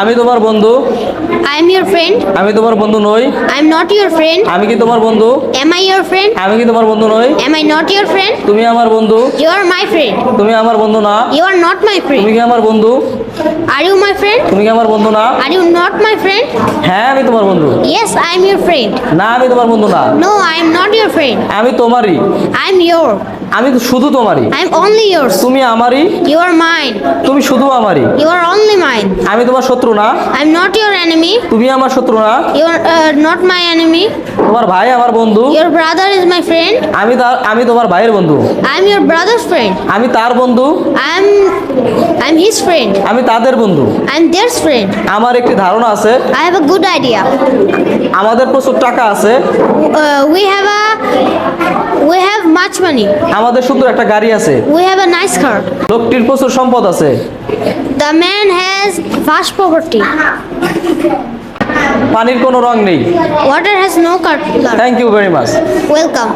আমি তোমার বন্ধু। I am your friend. আমি তোমার বন্ধু নই। I am not your friend. আমি কি তোমার বন্ধু? Am I your friend? আমি কি তোমার বন্ধু নই? Am I not your friend? তুমি আমার বন্ধু। You are my friend. তুমি আমার বন্ধু না। You are not my তুমি friend. কি আমার বন্ধু? Are you my friend? তুমি কি আমার বন্ধু না? Are you not my friend? হ্যাঁ আমি তোমার বন্ধু। Yes, I am your friend. না আমি তোমার বন্ধু না। No, I am not your friend. আমি তোমারই। I am your. আমি তো শুধু তোমারই। I am only yours. তুমি আমারই। You are mine. তুমি শুধু আমারই। You are only mine. আমি তোমার শত্রু না। I am not your enemy. তুমি আমার শত্রু না। You are not my enemy. তোমার ভাই আমার বন্ধু। Your brother is my friend. আমি তোমার ভাইয়ের বন্ধু। I am your brother's friend. আমি তার বন্ধু। I am his friend. আমি তাদের বন্ধু। I am their friend. আমার একটি ধারণা আছে। I have a good idea. আমাদের প্রচুর টাকা আছে। We have much money. আমাদের সুন্দর একটা গাড়ি আছে। We have a nice car. লোকটির প্রচুর সম্পদ আছে। The man has vast property. পানির কোনো রং নেই। Water has no color. Thank you very much. Welcome.